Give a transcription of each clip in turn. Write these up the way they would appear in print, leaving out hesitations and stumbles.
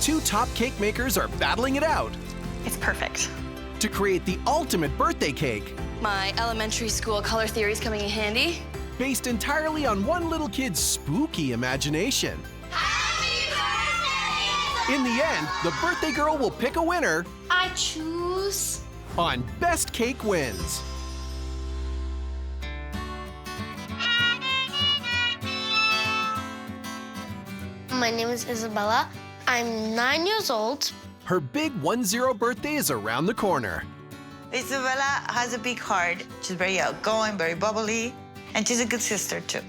two top cake makers are battling it out It's perfect. to create the ultimate birthday cake, My elementary school color theory is coming in handy. based entirely on one little kid's spooky imagination. In the end, the birthday girl will pick a winner I choose. on Best Cake Wins. My name is Isabella. I'm 9 years old. Her big 1-0 birthday is around the corner. Isabella has a big heart. She's very outgoing, very bubbly, and she's a good sister, too.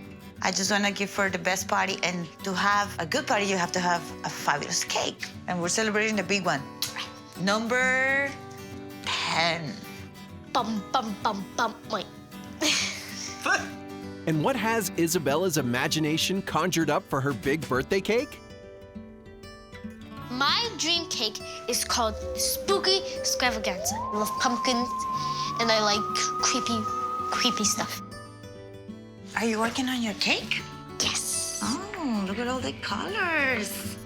I just want to give her the best party, and to have a good party, you have to have a fabulous cake. And we're celebrating the big one. Number 10. Bum, bum, bum, bum. Wait. And what has Isabella's imagination conjured up for her big birthday cake? My dream cake is called Spooky Extravaganza. I love pumpkins, and I like creepy stuff. Are you working on your cake? Yes. Oh, look at all the colors.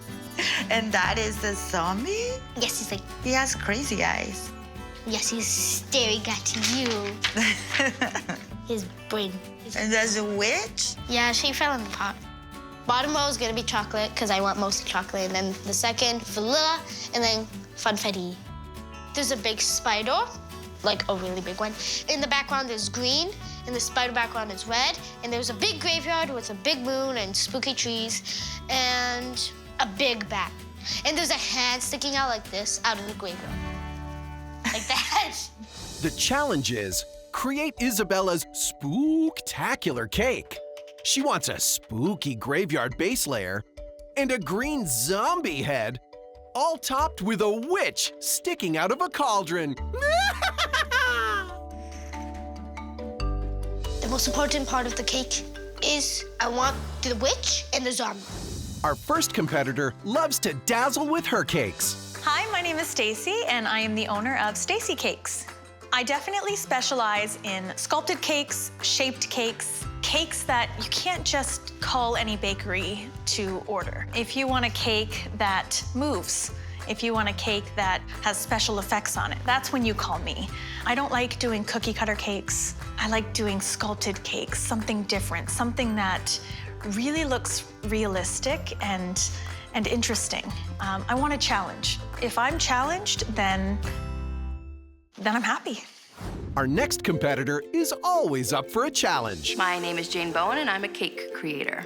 And that is a zombie? Yes, he's like, He has crazy eyes. yes, he's staring at you. His brain. And there's a witch? Yeah, she fell in the pot. Bottom row is gonna be chocolate, because I want mostly chocolate, and then the second, vanilla, and then funfetti. There's a big spider, like a really big one. In the background, there's green, and the spider background is red, and there's a big graveyard with a big moon and spooky trees, and a big bat. And there's a hand sticking out like this, out of the graveyard. Like that. The challenge is create Isabella's spooktacular cake. She wants a spooky graveyard base layer and a green zombie head, all topped with a witch sticking out of a cauldron. The most important part of the cake is I want the witch and the zombie. Our first competitor loves to dazzle with her cakes. Hi, my name is Stacey, and I am the owner of Stacey Cakes. I definitely specialize in sculpted cakes, shaped cakes, cakes that you can't just call any bakery to order. If you want a cake that moves, if you want a cake that has special effects on it, that's when you call me. I don't like doing cookie cutter cakes. I like doing sculpted cakes, something different, something that really looks realistic and interesting. I want a challenge. If I'm challenged, then I'm happy. Our next competitor is always up for a challenge. My name is Jane Bowen, and I'm a cake creator.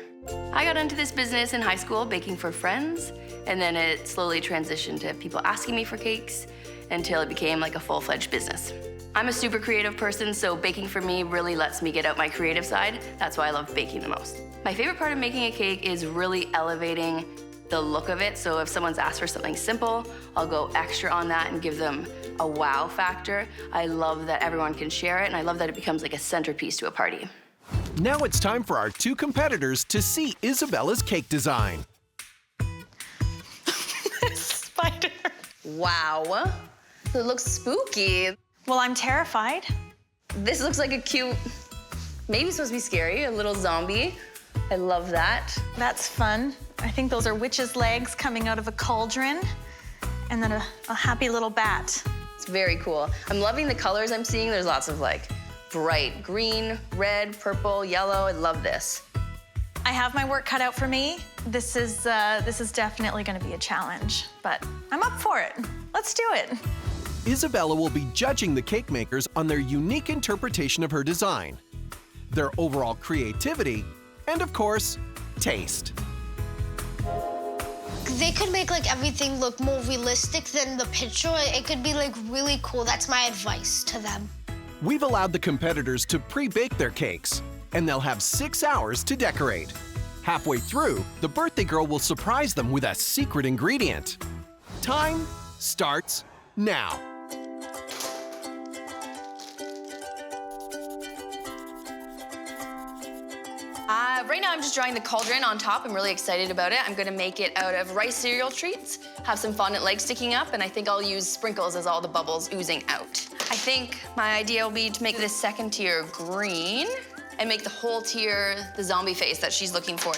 I got into this business in high school baking for friends, and then it slowly transitioned to people asking me for cakes until it became like a full-fledged business. I'm a super creative person, so baking for me really lets me get out my creative side. That's why I love baking the most. My favorite part of making a cake is really elevating the look of it. So if someone's asked for something simple, I'll go extra on that and give them a wow factor. I love that everyone can share it, and I love that it becomes like a centerpiece to a party. Now it's time for our two competitors to see Isabella's cake design. Spider. Wow. It looks spooky. Well, I'm terrified. This looks like a cute, maybe supposed to be scary, a little zombie. I love that. That's fun. I think those are witches' legs coming out of a cauldron, and then a happy little bat. It's very cool. I'm loving the colors I'm seeing. There's lots of like bright green, red, purple, yellow. I love this. I have my work cut out for me. This is definitely gonna be a challenge, but I'm up for it. Let's do it. Isabella will be judging the cake makers on their unique interpretation of her design, their overall creativity, and of course, taste. They could make like everything look more realistic than the picture. It could be like really cool. That's my advice to them. We've allowed the competitors to pre-bake their cakes, and they'll have 6 hours to decorate. Halfway through, the birthday girl will surprise them with a secret ingredient. Time starts now. Right now I'm just drawing the cauldron on top. I'm really excited about it. I'm gonna make it out of rice cereal treats, have some fondant legs sticking up, and I think I'll use sprinkles as all the bubbles oozing out. I think my idea will be to make this second tier green and make the whole tier the zombie face that she's looking for.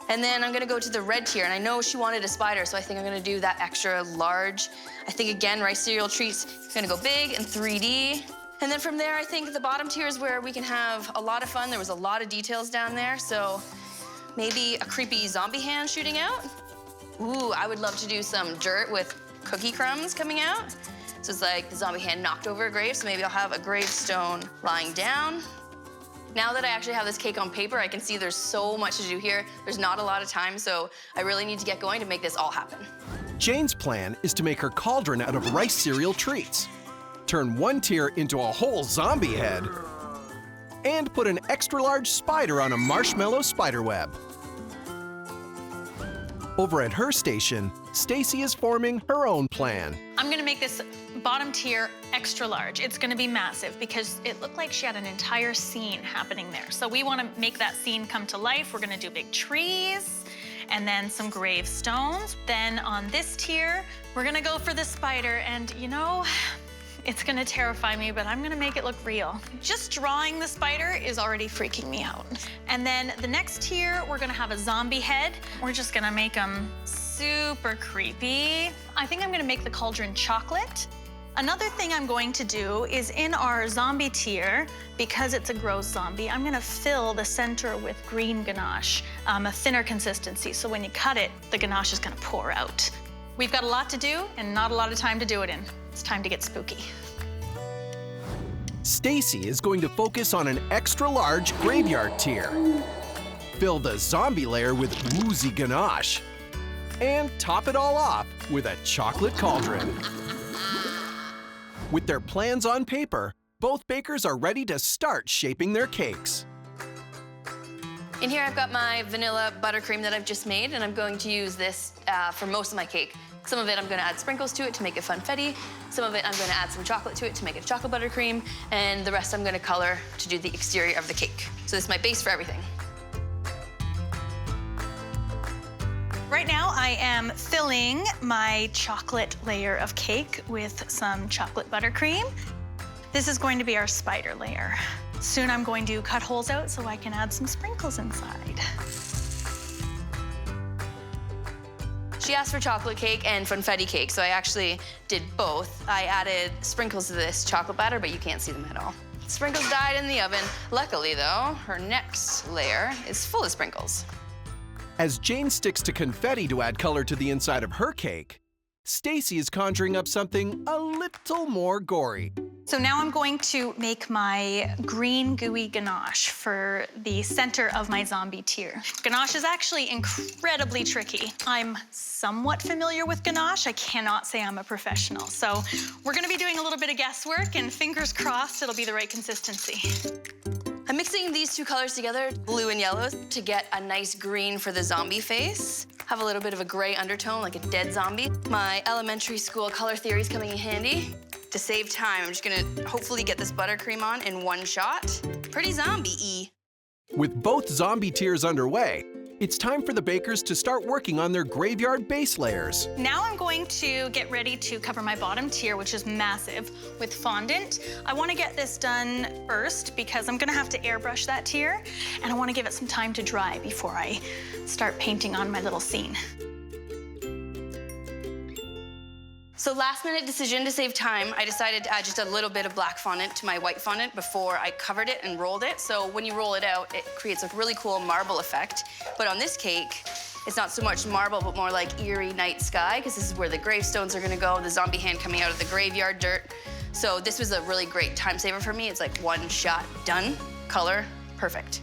And then I'm gonna go to the red tier, and I know she wanted a spider, so I think I'm gonna do that extra large. I think, again, rice cereal treats, gonna go big and 3D. And then from there, I think the bottom tier is where we can have a lot of fun. There was a lot of details down there, so maybe a creepy zombie hand shooting out. Ooh, I would love to do some dirt with cookie crumbs coming out. So it's like the zombie hand knocked over a grave, so maybe I'll have a gravestone lying down. Now that I actually have this cake on paper, I can see there's so much to do here. There's not a lot of time, so I really need to get going to make this all happen. Jane's plan is to make her cauldron out of rice cereal treats, turn one tier into a whole zombie head, and put an extra large spider on a marshmallow spider web. Over at her station, Stacey is forming her own plan. I'm gonna make this bottom tier extra large. It's gonna be massive because it looked like she had an entire scene happening there. So we wanna make that scene come to life. We're gonna do big trees and then some gravestones. Then on this tier, we're gonna go for the spider. And you know, it's gonna terrify me, but I'm gonna make it look real. Just drawing the spider is already freaking me out. And then the next tier, we're gonna have a zombie head. We're just gonna make them super creepy. I think I'm gonna make the cauldron chocolate. Another thing I'm going to do is in our zombie tier, because it's a gross zombie, I'm gonna fill the center with green ganache, a thinner consistency, so when you cut it, the ganache is gonna pour out. We've got a lot to do and not a lot of time to do it in. It's time to get spooky. Stacey is going to focus on an extra large graveyard tier. Fill the zombie layer with woozy ganache. And top it all off with a chocolate cauldron. With their plans on paper, both bakers are ready to start shaping their cakes. In here, I've got my vanilla buttercream that I've just made, and I'm going to use this for most of my cake. Some of it I'm gonna add sprinkles to it to make it funfetti. Some of it I'm gonna add some chocolate to it to make it chocolate buttercream. And the rest I'm gonna color to do the exterior of the cake. So this is my base for everything. Right now, I am filling my chocolate layer of cake with some chocolate buttercream. This is going to be our spider layer. Soon I'm going to cut holes out so I can add some sprinkles inside. She asked for chocolate cake and funfetti cake, so I actually did both. I added sprinkles to this chocolate batter, but you can't see them at all. Sprinkles died in the oven. Luckily, though, her next layer is full of sprinkles. As Jane sticks to confetti to add color to the inside of her cake, Stacey is conjuring up something a little more gory. So now I'm going to make my green gooey ganache for the center of my zombie tier. Ganache is actually incredibly tricky. I'm somewhat familiar with ganache. I cannot say I'm a professional. So we're gonna be doing a little bit of guesswork, and fingers crossed it'll be the right consistency. I'm mixing these two colors together, blue and yellow, to get a nice green for the zombie face. Have a little bit of a gray undertone, like a dead zombie. My elementary school color theory is coming in handy. To save time, I'm just gonna hopefully get this buttercream on in one shot. Pretty zombie-y. With both zombie tiers underway, it's time for the bakers to start working on their graveyard base layers. Now I'm going to get ready to cover my bottom tier, which is massive, with fondant. I want to get this done first because I'm going to have to airbrush that tier, and I want to give it some time to dry before I start painting on my little scene. So last minute decision to save time, I decided to add just a little bit of black fondant to my white fondant before I covered it and rolled it. So when you roll it out, it creates a really cool marble effect. But on this cake, it's not so much marble, but more like eerie night sky, because this is where the gravestones are gonna go, the zombie hand coming out of the graveyard dirt. So this was a really great time saver for me. It's like one shot, done, color, perfect.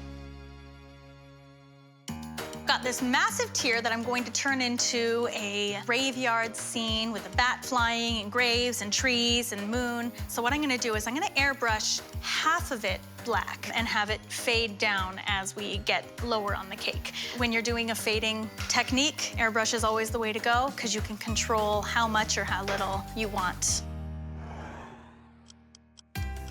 Got this massive tier that I'm going to turn into a graveyard scene with a bat flying and graves and trees and moon. So what I'm gonna do is I'm gonna airbrush half of it black and have it fade down as we get lower on the cake. When you're doing a fading technique, airbrush is always the way to go because you can control how much or how little you want.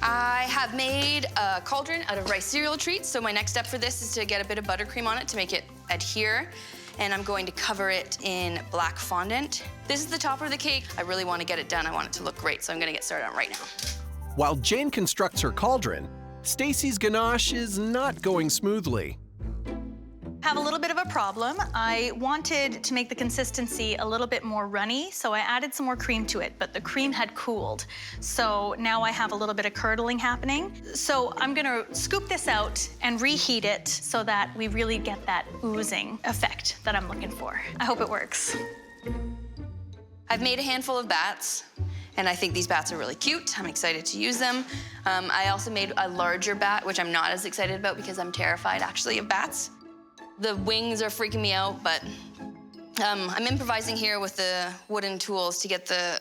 I have made a cauldron out of rice cereal treats, so my next step for this is to get a bit of buttercream on it to make it adhere, and I'm going to cover it in black fondant. This is the topper of the cake. I really want to get it done. I want it to look great, so I'm gonna get started on it right now. While Jane constructs her cauldron, Stacey's ganache is not going smoothly. Have a little bit of a problem. I wanted to make the consistency a little bit more runny, so I added some more cream to it, but the cream had cooled. So now I have a little bit of curdling happening. So I'm gonna scoop this out and reheat it so that we really get that oozing effect that I'm looking for. I hope it works. I've made a handful of bats, and I think these bats are really cute. I'm excited to use them. I also made a larger bat, which I'm not as excited about because I'm terrified, actually, of bats. The wings are freaking me out, but I'm improvising here with the wooden tools to get the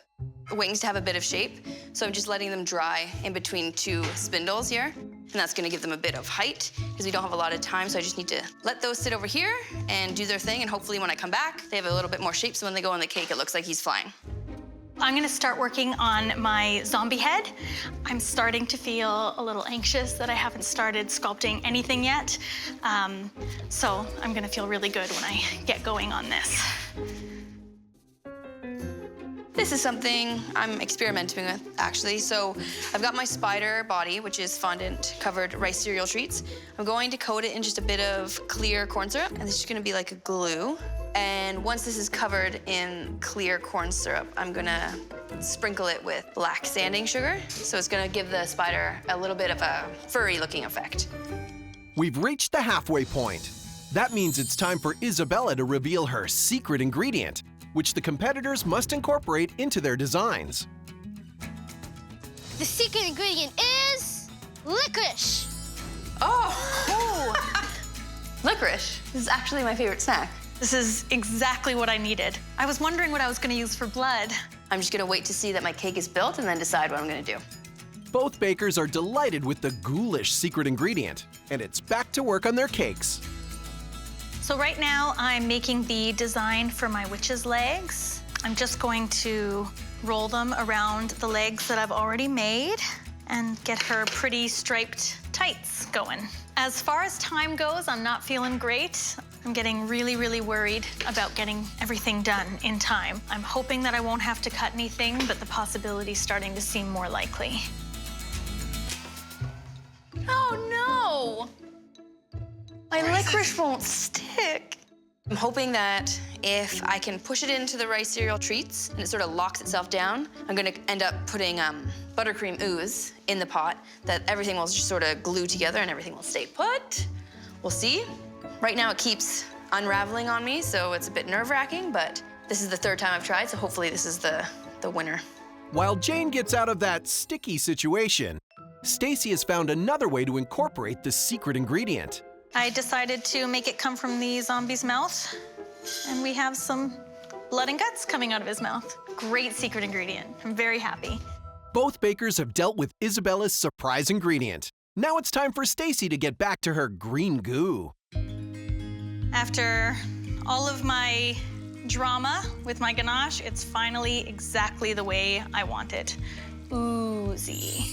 wings to have a bit of shape. So I'm just letting them dry in between two spindles here. And that's gonna give them a bit of height because we don't have a lot of time. So I just need to let those sit over here and do their thing. And hopefully when I come back, they have a little bit more shape. So when they go on the cake, it looks like he's flying. I'm gonna start working on my zombie head. I'm starting to feel a little anxious that I haven't started sculpting anything yet. So I'm gonna feel really good when I get going on this. This is something I'm experimenting with, actually. So I've got my spider body, which is fondant-covered rice cereal treats. I'm going to coat it in just a bit of clear corn syrup, and this is gonna be like a glue. And once this is covered in clear corn syrup, I'm gonna sprinkle it with black sanding sugar. So it's gonna give the spider a little bit of a furry-looking effect. We've reached the halfway point. That means it's time for Isabella to reveal her secret ingredient, which the competitors must incorporate into their designs. The secret ingredient is licorice. Oh! Licorice. This is actually my favorite snack. This is exactly what I needed. I was wondering what I was gonna use for blood. I'm just gonna wait to see that my cake is built and then decide what I'm gonna do. Both bakers are delighted with the ghoulish secret ingredient, and it's back to work on their cakes. So right now I'm making the design for my witch's legs. I'm just going to roll them around the legs that I've already made and get her pretty striped tights going. As far as time goes, I'm not feeling great. I'm getting really, really worried about getting everything done in time. I'm hoping that I won't have to cut anything, but the possibility's starting to seem more likely. Oh no! My licorice won't stick. I'm hoping that if I can push it into the rice cereal treats and it sort of locks itself down, I'm gonna end up putting buttercream ooze in the pot, that everything will just sort of glue together and everything will stay put. We'll see. Right now it keeps unraveling on me, so it's a bit nerve-wracking, but this is the third time I've tried, so hopefully this is the winner. While Jane gets out of that sticky situation, Stacey has found another way to incorporate the secret ingredient. I decided to make it come from the zombie's mouth, and we have some blood and guts coming out of his mouth. Great secret ingredient. I'm very happy. Both bakers have dealt with Isabella's surprise ingredient. Now it's time for Stacey to get back to her green goo. After all of my drama with my ganache, it's finally exactly the way I want it. Oozy.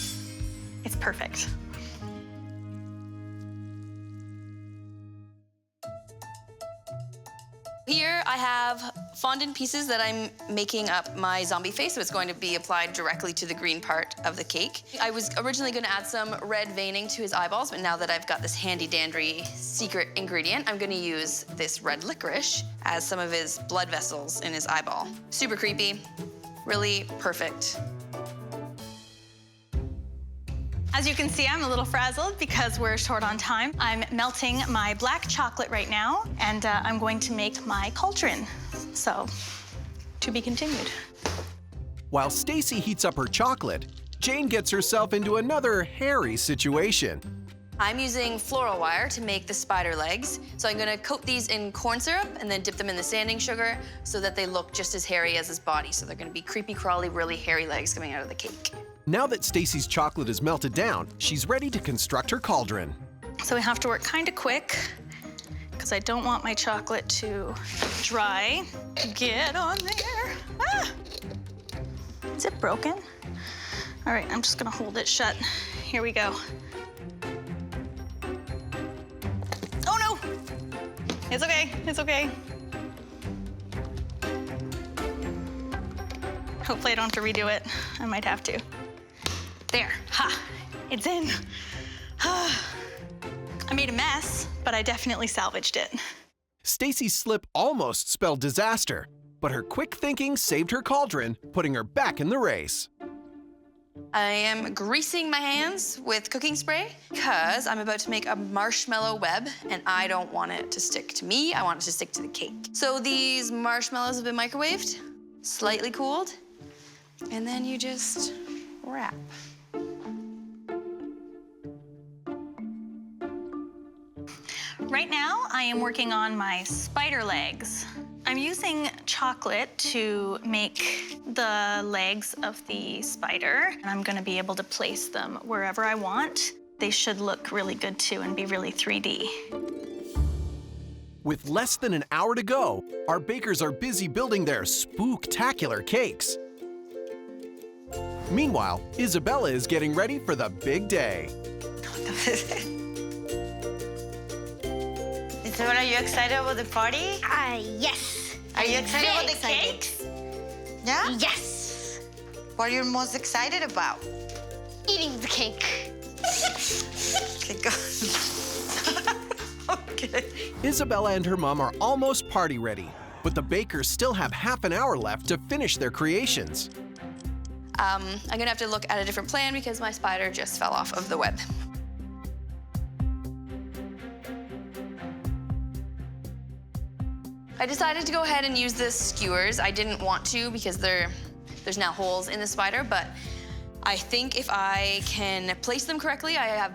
It's perfect. Here I have fondant pieces that I'm making up my zombie face, so it's going to be applied directly to the green part of the cake. I was originally going to add some red veining to his eyeballs, but now that I've got this handy-dandy secret ingredient, I'm going to use this red licorice as some of his blood vessels in his eyeball. Super creepy, really perfect. As you can see, I'm a little frazzled because we're short on time. I'm melting my black chocolate right now, and I'm going to make my cauldron. So, to be continued. While Stacey heats up her chocolate, Jane gets herself into another hairy situation. I'm using floral wire to make the spider legs. So I'm gonna coat these in corn syrup and then dip them in the sanding sugar so that they look just as hairy as his body. So they're gonna be creepy, crawly, really hairy legs coming out of the cake. Now that Stacey's chocolate is melted down, she's ready to construct her cauldron. So we have to work kind of quick because I don't want my chocolate to dry. Get on there. Ah! Is it broken? All right, I'm just gonna hold it shut. Here we go. Oh no! It's okay, it's okay. Hopefully I don't have to redo it. I might have to. There, ha, it's in. I made a mess, but I definitely salvaged it. Stacey's slip almost spelled disaster, but her quick thinking saved her cauldron, putting her back in the race. I am greasing my hands with cooking spray because I'm about to make a marshmallow web, and I don't want it to stick to me. I want it to stick to the cake. So these marshmallows have been microwaved, slightly cooled, and then you just wrap. Right now, I am working on my spider legs. I'm using chocolate to make the legs of the spider, and I'm gonna be able to place them wherever I want. They should look really good too and be really 3D. With less than an hour to go, our bakers are busy building their spooktacular cakes. Meanwhile, Isabella is getting ready for the big day. Isabella, are you excited about the party? Yes. Are you excited about the excited. cakes? Yeah? Yes. What are you most excited about? Eating the cake. Okay, go. Okay. Isabella and her mom are almost party ready, but the bakers still have half an hour left to finish their creations. I'm gonna have to look at a different plan because my spider just fell off of the web. I decided to go ahead and use the skewers. I didn't want to because there's now holes in the spider, but I think if I can place them correctly, I have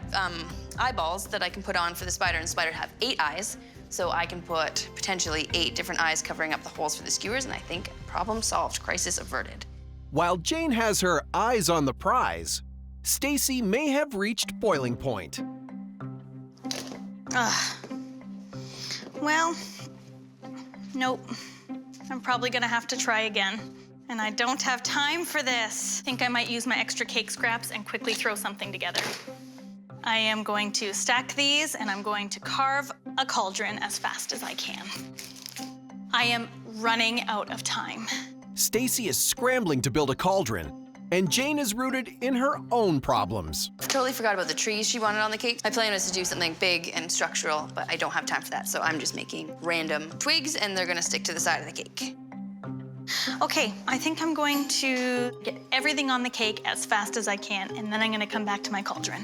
eyeballs that I can put on for the spider, and the spider have 8 eyes, so I can put potentially 8 different eyes covering up the holes for the skewers, and I think problem solved, crisis averted. While Jane has her eyes on the prize, Stacey may have reached boiling point. Well, nope. I'm probably gonna have to try again. And I don't have time for this. I think I might use my extra cake scraps and quickly throw something together. I am going to stack these, and I'm going to carve a cauldron as fast as I can. I am running out of time. Stacey is scrambling to build a cauldron, and Jane is rooted in her own problems. Totally forgot about the trees she wanted on the cake. My plan was to do something big and structural, but I don't have time for that, so I'm just making random twigs, and they're gonna stick to the side of the cake. Okay, I think I'm going to get everything on the cake as fast as I can, and then I'm gonna come back to my cauldron.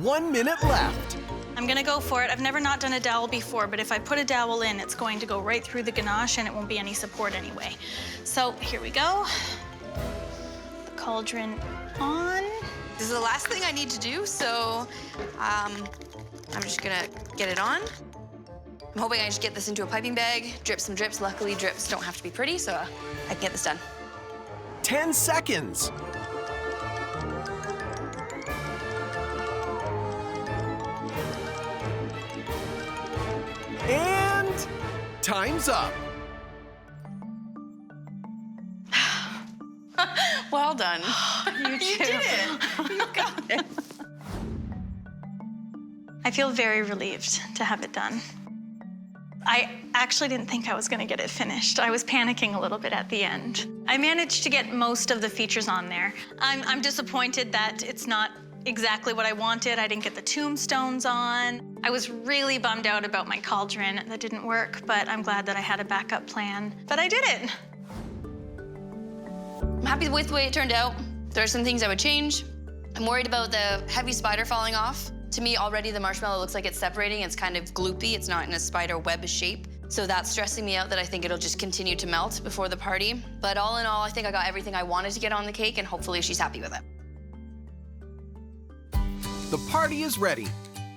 One minute left. I'm gonna go for it. I've never not done a dowel before, but if I put a dowel in, it's going to go right through the ganache and it won't be any support anyway. So here we go. The cauldron on. This is the last thing I need to do, so I'm just gonna get it on. I'm hoping I just get this into a piping bag, drip some drips. Luckily, drips don't have to be pretty, so I can get this done. 10 seconds. And time's up. Well done. You did it. You got it. I feel very relieved to have it done. I actually didn't think I was gonna get it finished. I was panicking a little bit at the end. I managed to get most of the features on there. I'm disappointed that it's not exactly what I wanted. I didn't get the tombstones on. I was really bummed out about my cauldron. That didn't work, but I'm glad that I had a backup plan. But I did it. I'm happy with the way it turned out. There are some things I would change. I'm worried about the heavy spider falling off. To me, already the marshmallow looks like it's separating. It's kind of gloopy. It's not in a spider web shape. So that's stressing me out that I think it'll just continue to melt before the party. But all in all, I think I got everything I wanted to get on the cake, and hopefully she's happy with it. The party is ready.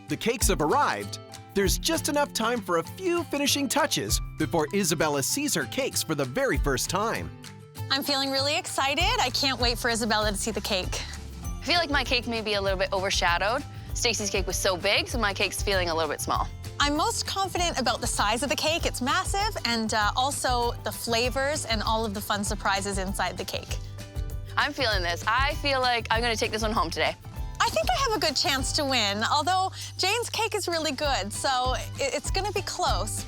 The cakes have arrived. There's just enough time for a few finishing touches before Isabella sees her cakes for the very first time. I'm feeling really excited. I can't wait for Isabella to see the cake. I feel like my cake may be a little bit overshadowed. Stacey's cake was so big, so my cake's feeling a little bit small. I'm most confident about the size of the cake. It's massive, and also the flavors and all of the fun surprises inside the cake. I'm feeling this. I feel like I'm gonna take this one home today. I think I have a good chance to win, although Jane's cake is really good, so it's gonna be close.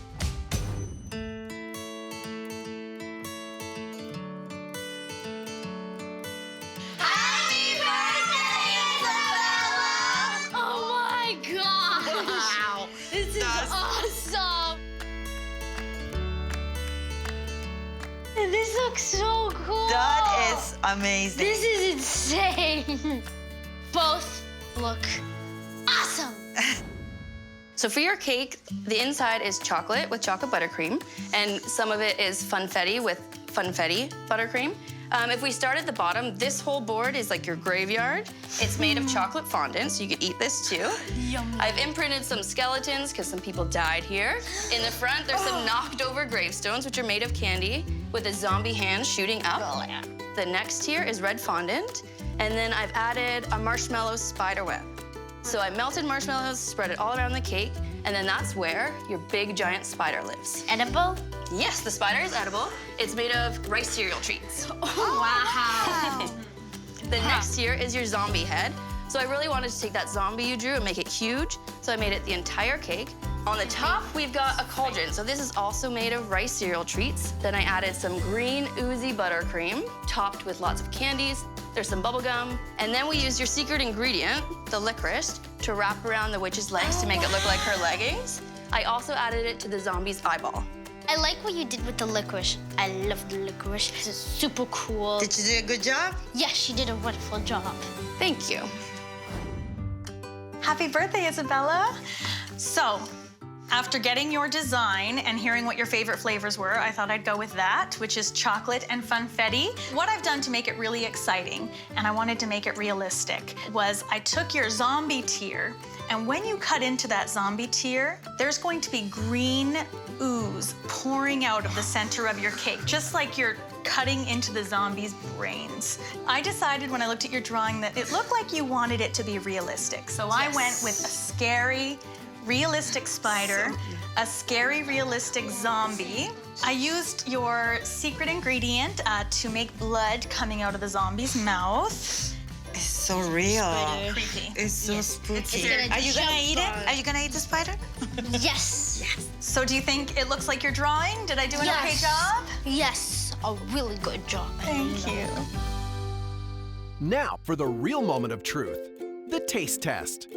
Happy birthday! This looks so cool. That is amazing. This is insane. Both look awesome. So for your cake, the inside is chocolate with chocolate buttercream, and some of it is funfetti with funfetti buttercream. If we start at the bottom, this whole board is like your graveyard. It's made of chocolate fondant, so you could eat this too. Yummy. I've imprinted some skeletons because some people died here. In the front, there's some knocked over gravestones, which are made of candy with a zombie hand shooting up. The next tier is red fondant, and then I've added a marshmallow spider web. So I melted marshmallows, spread it all around the cake, and then that's where your big giant spider lives. Edible? Yes, the spider is edible. It's made of rice cereal treats. Wow. The next tier is your zombie head. So I really wanted to take that zombie you drew and make it huge, so I made it the entire cake. On the top, we've got a cauldron. So this is also made of rice cereal treats. Then I added some green oozy buttercream, topped with lots of candies. There's some bubble gum. And then we used your secret ingredient, the licorice, to wrap around the witch's legs to make it look like her leggings. I also added it to the zombie's eyeball. I like what you did with the licorice. I love the licorice. This is super cool. Did you do a good job? Yes, she did a wonderful job. Thank you. Happy birthday, Isabella. So, after getting your design and hearing what your favorite flavors were, I thought I'd go with that, which is chocolate and funfetti. What I've done to make it really exciting, and I wanted to make it realistic, was I took your zombie tier, and when you cut into that zombie tier, there's going to be green ooze pouring out of the center of your cake, just like you're cutting into the zombie's brains. I decided when I looked at your drawing that it looked like you wanted it to be realistic. So I went with a scary, realistic spider, a scary, realistic zombie. I used your secret ingredient to make blood coming out of the zombie's mouth. It's so real. Creepy. It's so spooky. gonna Are you gonna jump eat it? on. Are you gonna eat the spider? Yes. So do you think it looks like your drawing? Did I do an okay Yes. job? Yes, a really good job. Thank you. Now for the real moment of truth, the taste test.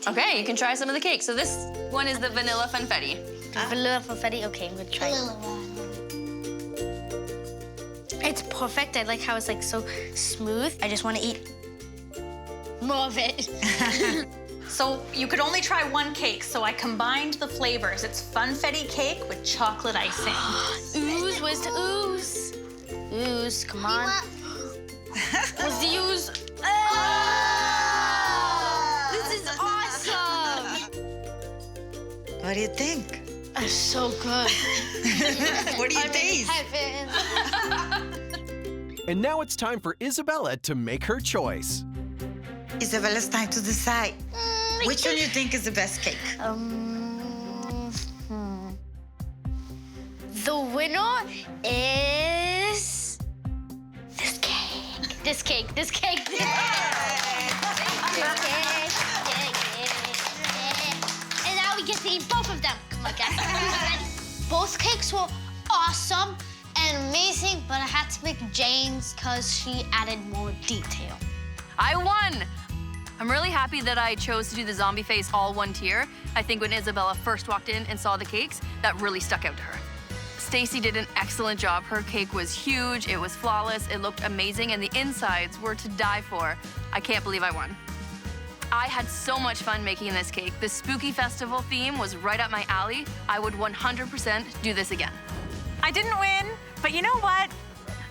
Okay, you can try some of the cake. So this one is the vanilla funfetti. Vanilla funfetti. Okay, I'm gonna try it. It's perfect. I like how it's like so smooth. I just want to eat more of it. So you could only try one cake, so I combined the flavors. It's funfetti cake with chocolate icing. Ooze, where's the ooze? Ooze, come on. Where's the ooze? This is awesome. What do you think? It's so good. What do you I'm in taste? heaven. And now it's time for Isabella to make her choice. Isabella's time to decide. Which one you think is the best cake? The winner is this cake. This cake. This cake. This cake. And now we get to eat both of them. Come on, guys. Both cakes were awesome and amazing, but I had to make Jane's because she added more detail. I won! I'm really happy that I chose to do the zombie face all one tier. I think when Isabella first walked in and saw the cakes, that really stuck out to her. Stacey did an excellent job. Her cake was huge, it was flawless, it looked amazing, and the insides were to die for. I can't believe I won. I had so much fun making this cake. The spooky festival theme was right up my alley. I would 100% do this again. I didn't win, but you know what?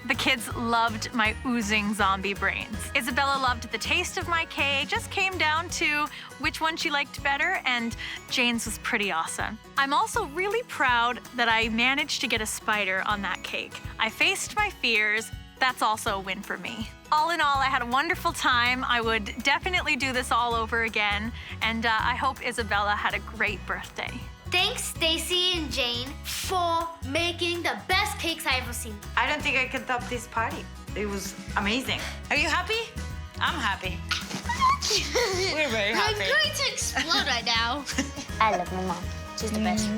The kids loved my oozing zombie brains. Isabella loved the taste of my cake. Just came down to which one she liked better, and Jane's was pretty awesome. I'm also really proud that I managed to get a spider on that cake. I faced my fears. That's also a win for me. All in all, I had a wonderful time. I would definitely do this all over again, and I hope Isabella had a great birthday. Thanks, Stacey and Jane, for making the best cakes I ever seen. I don't think I can top this party. It was amazing. Are you happy? I'm happy. We're very happy. I'm going to explode right now. I love my mom. She's the best.